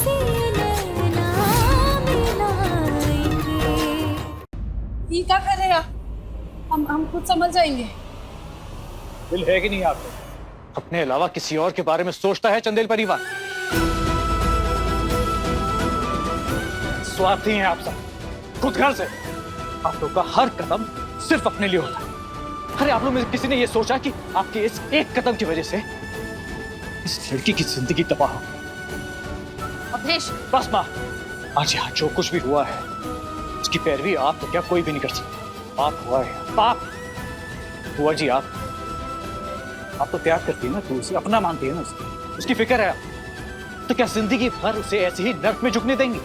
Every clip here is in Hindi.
से नैना मिलाएंगे। ये क्या कर रहे हैं आप? हम खुद समझ जाएंगे। दिल है कि नहीं आपको? अपने अलावा किसी और के बारे में सोचता है चंदेल परिवार? स्वार्थी हैं आप सब, खुद घर से। आप लोग का हर कदम सिर्फ अपने लिए होता है। अरे आप लोग में किसी ने ये सोचा कि आपके इस एक कदम की वजह से इस लड़की की जिंदगी तबाह हो? अवधेश, बस माँ, आज यहाँ जो कुछ भी हुआ है उसकी पैरवी आप तो क्या कोई भी नहीं कर सकता। पाप हुआ है, पाप हुआ जी। आप तो प्यार करती है ना, तो उसे अपना मानती है ना, उसकी फिक्र है। तो क्या जिंदगी भर उसे ऐसे ही नर्क में झुकने देंगी?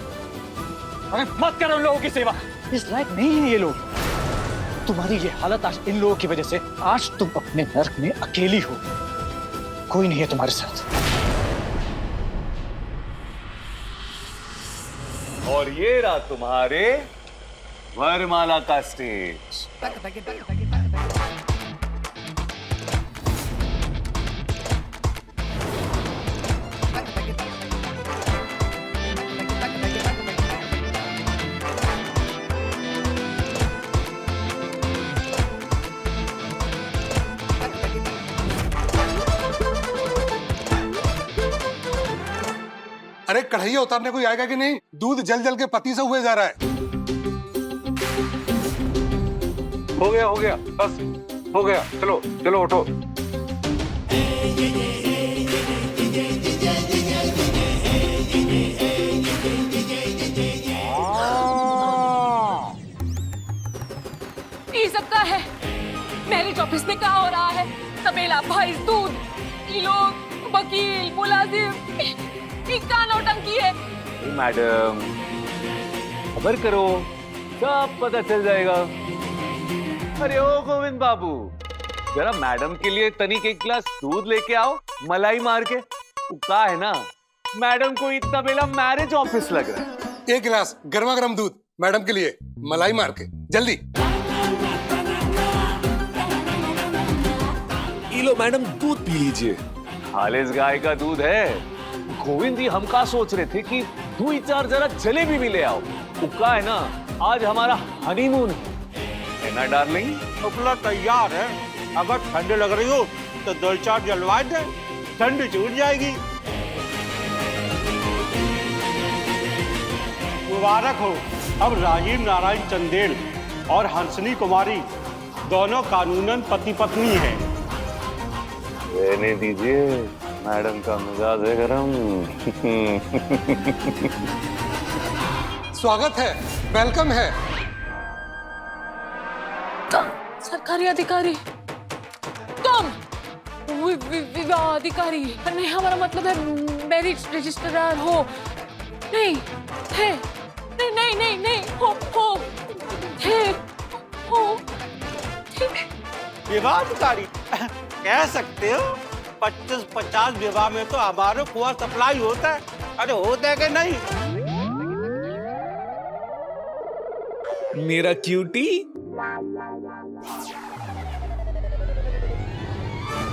अरे मत करो उन लोगों की सेवा, इस लायक नहीं है ये लोग। तुम्हारी ये हालत आज इन लोगों की वजह से। आज तुम अपने नर्क में अकेली हो, कोई नहीं है तुम्हारे साथ। और ये रहा तुम्हारे वरमाला का स्टेज। अरे कढ़ैया उतारने कोई आएगा कि नहीं? दूध जल जल के पति से हुए जा रहा है। हो गया, बस हो गया। चलो चलो उठो। ये सब क्या है? मैरिज ऑफिस में क्या हो रहा है? तबेला, भाई, दूध, ये लोग, वकील, मुलाजिम, क्या नौटंकी है? मैडम खबर करो, सब पता चल जाएगा। अरे ओ गोविंद बाबू, जरा मैडम के लिए तनिक एक गिलास दूध लेके आओ, मलाई मार के। क्या है ना, मैडम को इतना बेला मैरिज ऑफिस लग रहा है। एक गिलास गर्मा गर्म दूध मैडम के लिए, मलाई मार के, जल्दी। लो मैडम, दूध पी लीजिए। खालिस गाय का दूध है। गोविंद जी, हम का सोच रहे थे कि 2-4 जरा जलेबी भी ले आओ। क्या है ना, आज हमारा हनीमून है ना डार्लिंग? अपना तैयार है। अगर ठंड लग रही हो तो 2-4 जलवा दे, ठंड छूट जाएगी। मुबारक हो, अब राजीव नारायण चंदेल और हंसनी कुमारी दोनों कानूनन पति पत्नी हैं। रहने दीजिए, मैडम का मिजाज है गरम। स्वागत है, वेलकम है। सरकारी अधिकारी तुम? विवाह अधिकारी नहीं, हमारा मतलब है मैरिज रजिस्ट्रार हो। नहीं है, नहीं नहीं नहीं नहीं, हो थे, हो। विवाह अधिकारी कह सकते हो। 25-50 विवाह में तो हमारे कुआं सप्लाई होता है। अरे होता है कि नहीं? मेरा क्यूटी।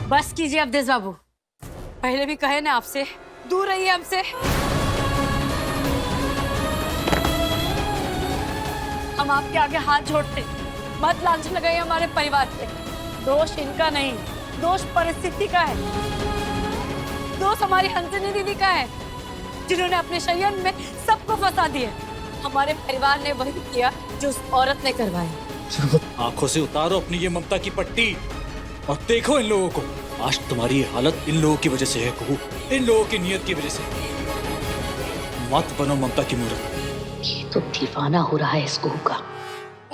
बस कीजिए अवधेश बाबू, पहले भी कहे ना आपसे, दूर रहिए हमसे। हम आपके आगे हाथ जोड़ते, मत लांछन लगाइए हमारे परिवार पे। दोष इनका नहीं, दोष परिस्थिति का है। दोष हमारी हंसनी दीदी का है, जिन्होंने अपने शयन में सबको फंसा दिया। हमारे परिवार ने वही किया जो उस औरत ने करवाया। आंखों से उतारो अपनी ये ममता की पट्टी और देखो इन लोगों को। आज तुम्हारी ये हालत इन लोगों की वजह से है कुहू, इन लोगों की नियत की वजह से। मत बनो ममता की मूर्त। ये तो दीवाना हो रहा है इस कुहू का।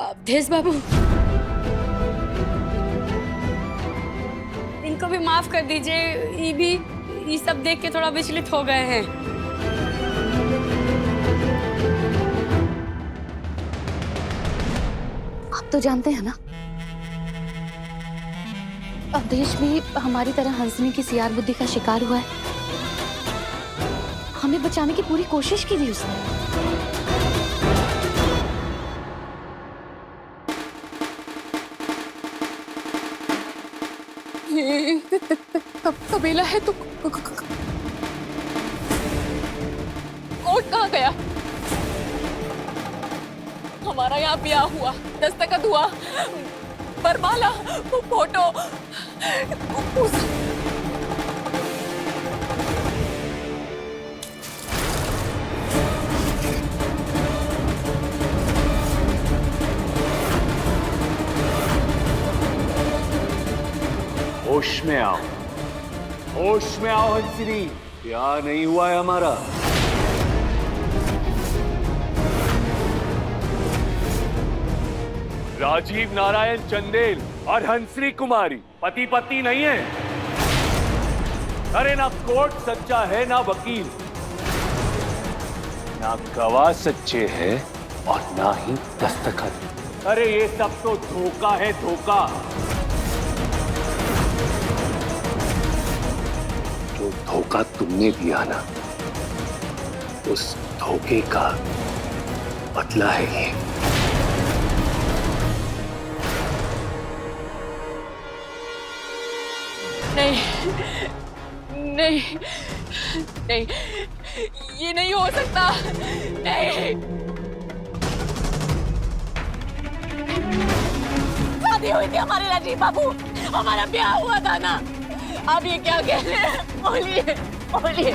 अवधेश बाबू, इनको भी माफ कर दीजिए, ये भी ये सब देख के थोड़ा विचलित हो गए हैं। आप तो जानते हैं ना, अवधेश भी हमारी तरह हंसने की सियार बुद्धि का शिकार हुआ है। हमें बचाने की पूरी कोशिश की थी उसने। तबेला है तो दस्तखत कहाँ गया? हमारा यहाँ ब्याह हुआ, दस्तखत हुआ, बरमाला, वो फोटो, उस होश में आओ, होश में आओ हंसिनी, ब्याह नहीं हुआ है हमारा। राजीव नारायण चंदेल और हंसनी कुमारी पति पत्नी नहीं है। अरे ना कोर्ट सच्चा है ना वकील, ना गवाह सच्चे हैं और ना ही दस्तखत। अरे ये सब तो धोखा है, धोखा। जो धोखा तुमने दिया ना, उस धोखे का बदला है ये। नहीं, नहीं, नहीं, ये नहीं हो सकता, नहीं। शादी हुई थी हमारे राजीव बाबू, हमारा ब्याह हुआ था ना। आप ये क्या कह रहे हैं? बोलिए, बोलिए।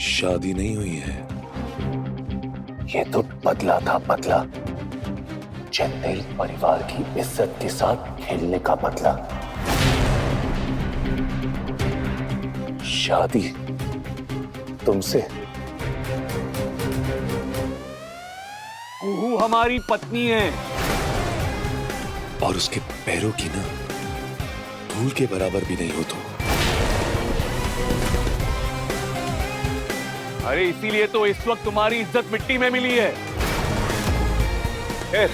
शादी नहीं हुई है, ये तो बदला था, बदला। चंदेल परिवार की इज्जत के साथ खेलने का बदला। शादी तुमसे। कुहू हमारी पत्नी है और उसके पैरों की ना धूल के बराबर भी नहीं हो तुम। अरे इसीलिए तो इस वक्त तुम्हारी इज्जत मिट्टी में मिली है। खैर,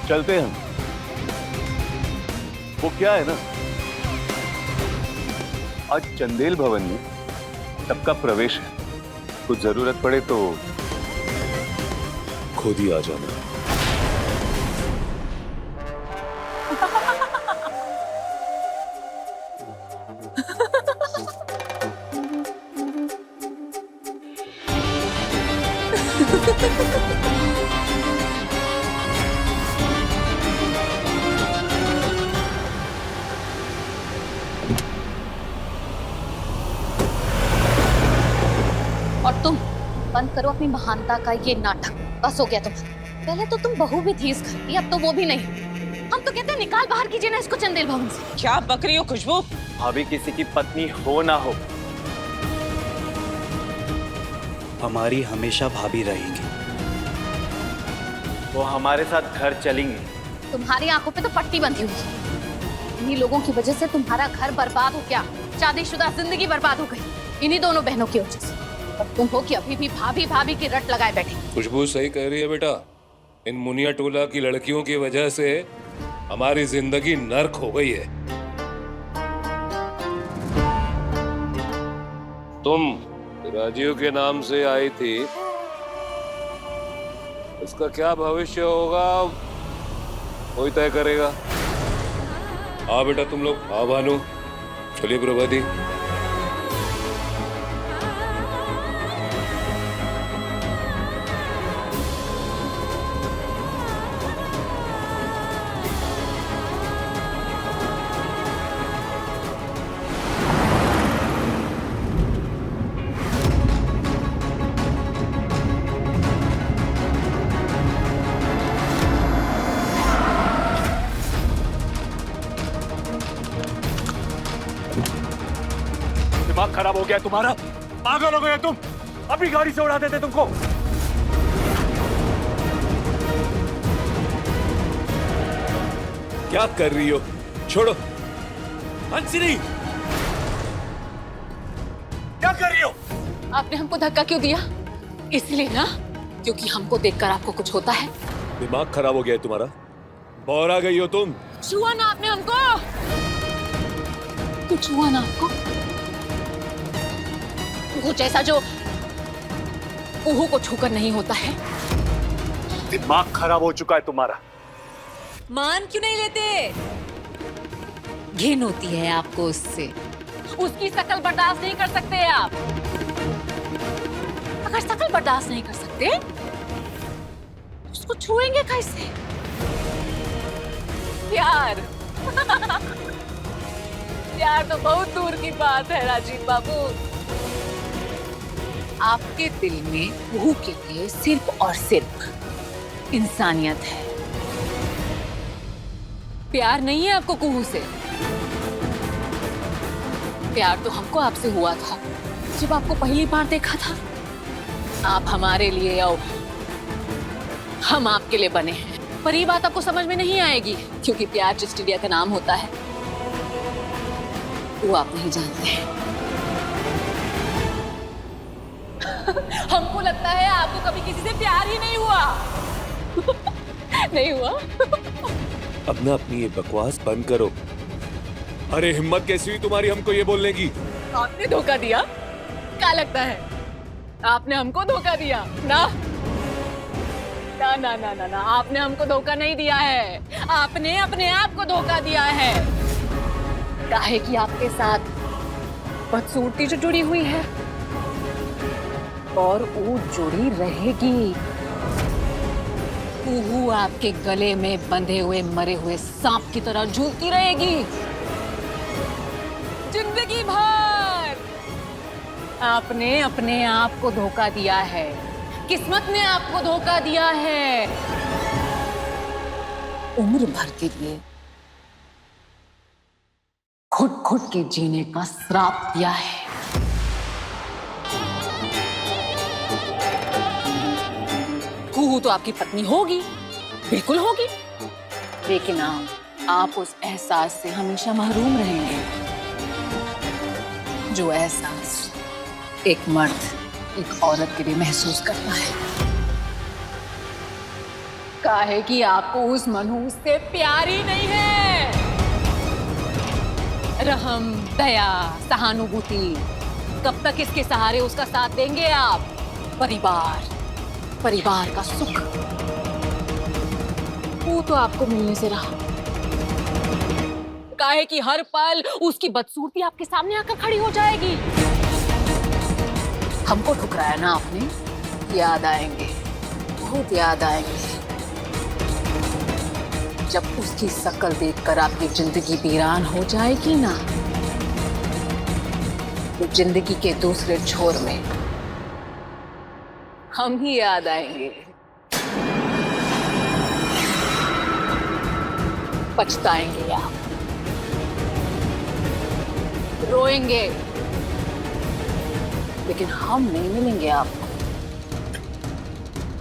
चलते हैं। वो क्या है ना, आज चंदेल भवन में सबका प्रवेश है। कुछ जरूरत पड़े तो खुद ही आ जाना। और तुम बंद करो अपनी महानता का ये नाटक। बस हो गया तुम। पहले तो तुम बहू भी थी इस घर की, अब तो वो भी नहीं। हम तो कहते हैं निकाल बाहर कीजिए ना इसको चंदेल भवन से। क्या बक रही हो खुशबू? भाभी किसी की पत्नी हो ना हो, हमारी हमेशा भाभी रहेंगी। वो हमारे साथ घर चलेंगे। तुम्हारी आंखों पे तो पट्टी बंधी हुई है। इन्हीं लोगों की वजह से तुम्हारा घर बर्बाद हो गया, शादीशुदा जिंदगी बर्बाद हो गई, इन्हीं दोनों बहनों की वजह से। और तुम हो कि अभी भी भाभी भाभी की रट लगाए बैठे। खुशबू सही कह रही है बेटा, इन मुनिया टोला की लड़कियों की वजह से हमारी जिंदगी नर्क हो गई है। तुम राजीव के नाम से आई थी, इसका क्या भविष्य होगा वही तय करेगा। हाँ बेटा तुम लोग, हाँ भानु, चलिए प्रभाती। दिमाग खराब हो गया तुम्हारा? पागल हो गए तुम? अभी गाड़ी से उड़ा देते तुमको। क्या कर रही हो? छोड़ो। हंसिनी, क्या कर रही हो? आपने हमको धक्का क्यों दिया? इसलिए ना, क्योंकि हमको देखकर आपको कुछ होता है। दिमाग खराब हो गया है तुम्हारा? बौरा गई हो तुम? छुआ ना आपने हमको। कुछ हुआ ना आपको? कुछ ऐसा जो कुहू को छूकर नहीं होता है? दिमाग खराब हो चुका है तुम्हारा। मान क्यों नहीं लेते? घिन होती है आपको उससे। उसकी शकल बर्दाश्त नहीं कर सकते आप। अगर शकल बर्दाश्त नहीं कर सकते तो उसको छुएंगे कैसे? प्यार प्यार तो बहुत दूर की बात है राजीव बाबू। आपके दिल में कुहू के लिए सिर्फ और सिर्फ इंसानियत है। प्यार नहीं है आपको कुहू से। प्यार तो हमको आपसे हुआ था जब आपको पहली बार देखा था। आप हमारे लिए और हम आपके लिए बने हैं। पर ये बात आपको समझ में नहीं आएगी क्योंकि प्यार जिस चिड़िया का नाम होता है वो आप नहीं जानते हैं। हमको लगता है आपको कभी किसी से प्यार ही नहीं हुआ। नहीं हुआ? अब ना अपनी ये बकवास बंद करो। अरे हिम्मत कैसी हुई तुम्हारी हमको ये बोलने की? आपने धोखा दिया? क्या लगता है आपने हमको धोखा दिया? ना ना ना ना ना ना, आपने हमको धोखा नहीं दिया है। आपने अपने आप को धोखा दिया है। काहे कि आपके साथ बदसूरती जो जुड़ी हुई है और वो जुड़ी रहेगी। कुहू आपके गले में बंधे हुए मरे हुए सांप की तरह झूलती रहेगी जिंदगी भर। आपने अपने आप को धोखा दिया है। किस्मत ने आपको धोखा दिया है। उम्र भर के लिए घुट घुट के जीने का श्राप दिया है। कुहू तो आपकी पत्नी होगी, बिल्कुल होगी, लेकिन आप उस एहसास से हमेशा महरूम रहेंगे जो एहसास एक मर्द एक औरत के लिए महसूस करता है। काहे कि आपको उस मनहूस से प्यार ही नहीं है। रहम, दया, सहानुभूति, कब तक इसके सहारे उसका साथ देंगे आप? परिवार का सुख वो तो आपको मिलने से रहा। काहे कि हर पल उसकी बदसूरती आपके सामने आकर खड़ी हो जाएगी। हमको ठुकराया ना आपने, याद आएंगे, बहुत याद आएंगे जब उसकी शक्ल देखकर आपकी जिंदगी वीरान हो जाएगी ना, तो जिंदगी के दूसरे छोर में हम ही याद आएंगे। पछताएंगे आप, रोएंगे, लेकिन हम नहीं मिलेंगे आपको।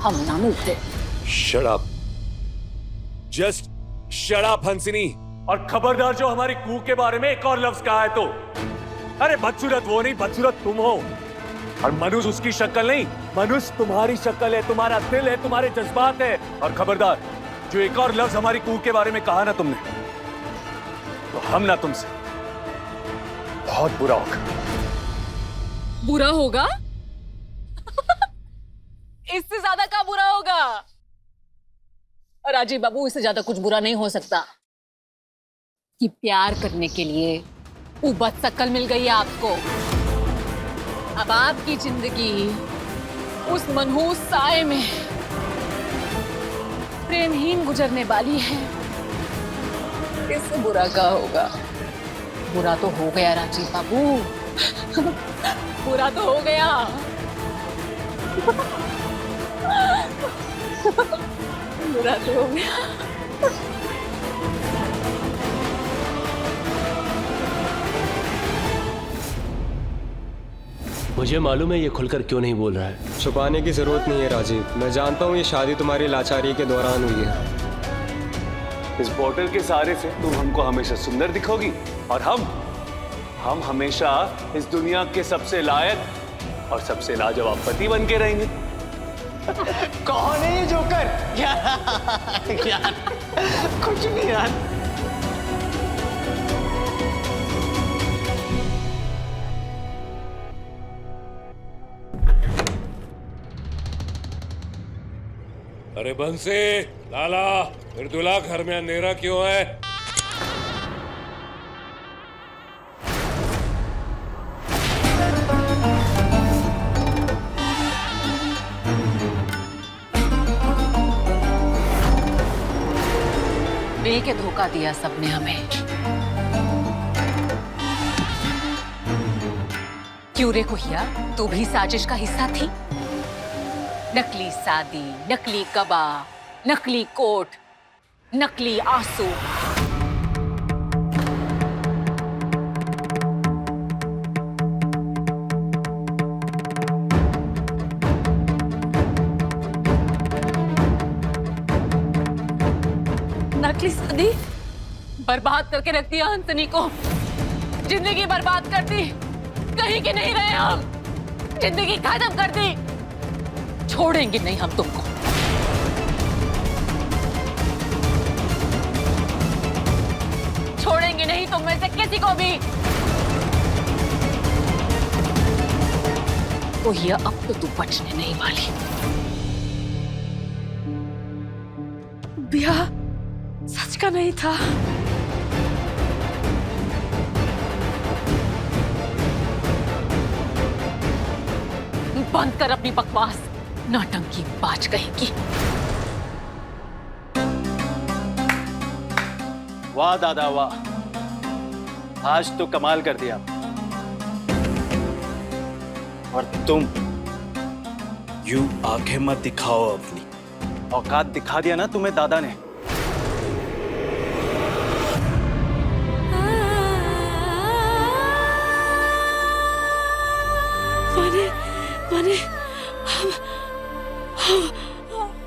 हम ना मिलते। Shut up, just shut up Hansini. और खबरदार जो हमारी कुहू के बारे में एक और लफ्ज कहा है तो। अरे बदसूरत वो नहीं, बदसूरत तुम हो। और मनुष्य उसकी शक्ल नहीं, मनुष्य तुम्हारी शक्ल है, तुम्हारा दिल है, तुम्हारे जज्बात है। और खबरदार जो एक और लफ्ज हमारी कुहू के बारे में कहा ना तुमने, तो हम ना तुमसे बहुत बुरा होगा। बुरा होगा? इससे ज्यादा क्या बुरा होगा? राजीव बाबू, इससे ज्यादा कुछ बुरा नहीं हो सकता कि प्यार करने के लिए वो बदशक्ल मिल गई आपको। अब आपकी जिंदगी उस मनहूस साए में प्रेमहीन गुजरने वाली है। इससे बुरा क्या होगा? बुरा तो हो गया राजीव बाबू, बुरा तो हो गया। बुरा तो हो गया। मुझे मालूम है ये खुलकर क्यों नहीं बोल रहा है। छुपाने की जरूरत नहीं है राजीव, मैं जानता हूँ ये शादी तुम्हारी लाचारी के दौरान हुई है। इस बोतल के सहारे से तुम हमको हमेशा सुंदर दिखोगी और हम हमेशा इस दुनिया के सबसे लायक और सबसे लाजवाब पति बन के रहेंगे। कौन है ये जोकर? यार कुछ नहीं यार। अरे बंसी, लाला, मृदुला, घर में अंधेरा क्यों है? मिल के धोखा दिया सबने हमें। क्यों रे कुहिया, तू भी साजिश का हिस्सा थी? नकली शादी, नकली गवाह, नकली कोर्ट, नकली आंसू। नकली शादी बर्बाद करके रख दिया हंसनी को। जिंदगी बर्बाद कर दी, कहीं के नहीं रहे हम। जिंदगी खत्म कर दी। छोड़ेंगे नहीं हम तुमको। छोड़ेंगे नहीं तुम में से किसी को भी। तो ये अब तो तू बचने नहीं वाली। ब्याह सच का नहीं था। बंद कर अपनी बकवास, नौटंकी बाज कहेगी। वाह दादा वाह, आज तो कमाल कर दिया। और तुम यूं आंखें मत दिखाओ अपनी, औकात दिखा दिया ना तुम्हें दादा ने। माने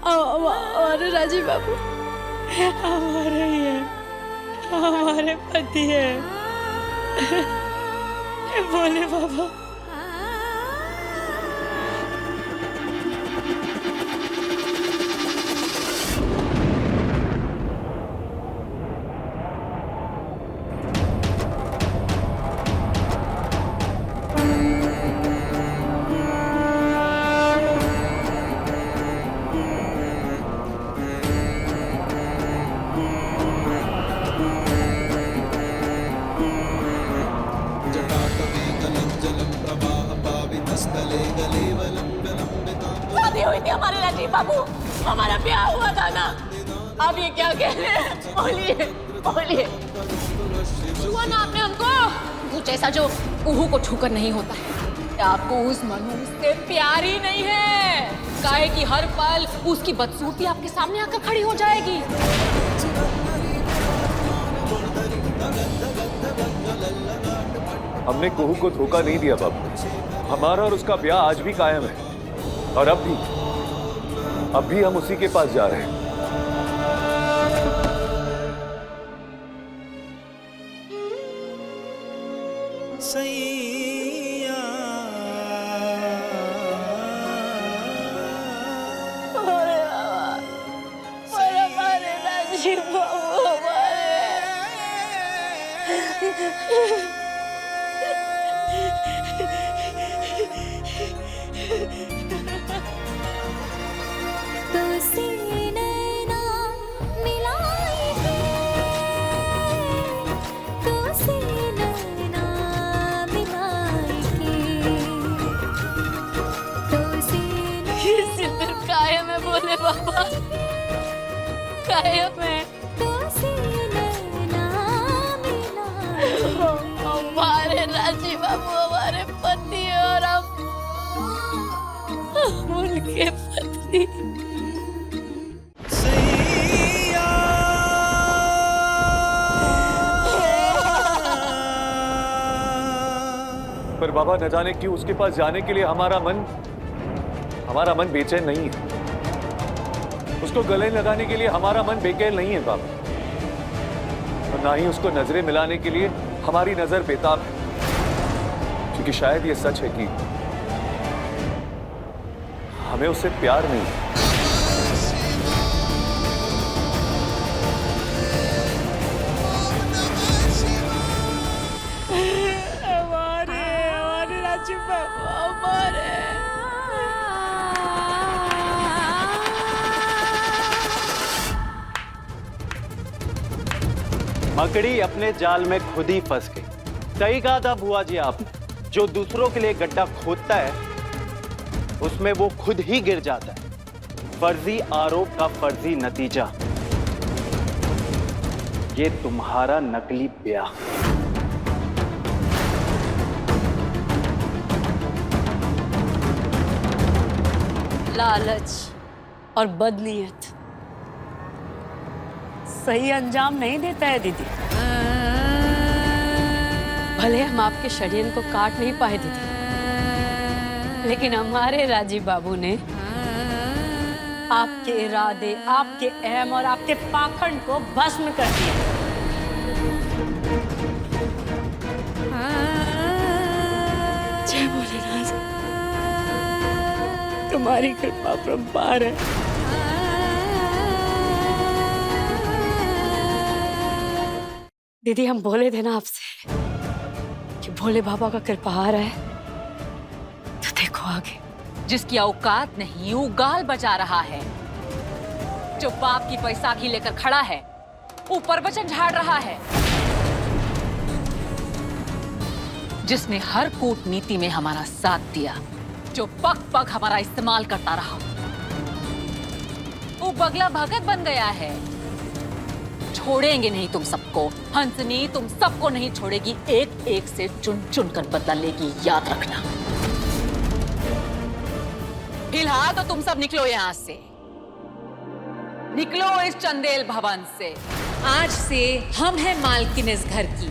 हमारे राजीव बाबू हमारे ही है, हमारे पति है। बोले बाबा। शादी हुई थी हमारे राजीव बाबू, हमारा ब्याह हुआ था ना। अब ये क्या कह रहे हैं? बोलिए बोलिए। छुआ ना आपने हमको। वो जैसा जो उहू को छूकर नहीं होता है। आपको उस मनु से प्यार ही नहीं है। काहे कि हर पल उसकी बदसूरती आपके सामने आकर खड़ी हो जाएगी। हमने कुहू को धोखा नहीं दिया बाबू। हमारा और उसका ब्याह आज भी कायम है। और अब भी हम उसी के पास जा रहे हैं। कायम है बोले बाबा, कायम है। हमारे राजीव बाबू हमारे पति है और हम उनके पति। पर बाबा न जाने क्यों उसके पास जाने के लिए हमारा मन बेचैन नहीं है। उसको गले लगाने के लिए हमारा मन बेचैन नहीं है बाबा। और ना ही उसको नजरें मिलाने के लिए हमारी नजर बेताब है। क्योंकि शायद ये सच है कि हमें उससे प्यार नहीं है। हमारे राजीव बाबू हमारे। मकड़ी अपने जाल में खुद ही फंस गई। सही कहा था बुआ जी आपने, जो दूसरों के लिए गड्ढा खोदता है उसमें वो खुद ही गिर जाता है। फर्जी आरोप का फर्जी नतीजा, ये तुम्हारा नकली ब्याह। लालच और बदनीयत सही अंजाम नहीं देता है दीदी। भले हम आपके षड्यंत्र को काट नहीं पाए दीदी, लेकिन हमारे राजीव बाबू ने आपके इरादे, आपके अहम और आपके पाखंड को भस्म कर दिया। जय भोलेनाथ, तुम्हारी कृपा परम्पार है। दीदी हम बोले थे ना आपसे कि भोले बाबा का कृपाहार है, तो देखो आगे। जिसकी औकात नहीं उगाल बजा रहा है, जो बाप की बैसाखी लेकर खड़ा है, ऊपर वचन झाड़ रहा है, जिसने हर कूटनीति में हमारा साथ दिया, जो पग पग हमारा इस्तेमाल करता रहा, वो बगला भगत बन गया है। छोड़ेंगे नहीं तुम सबको, हंसनी तुम सबको नहीं छोड़ेगी, एक एक से चुन चुन कर बदला लेगी, याद रखना। फिलहाल तो तुम सब निकलो यहां से, निकलो इस चंदेल भवन से। आज से हम हैं मालकिन इस घर की।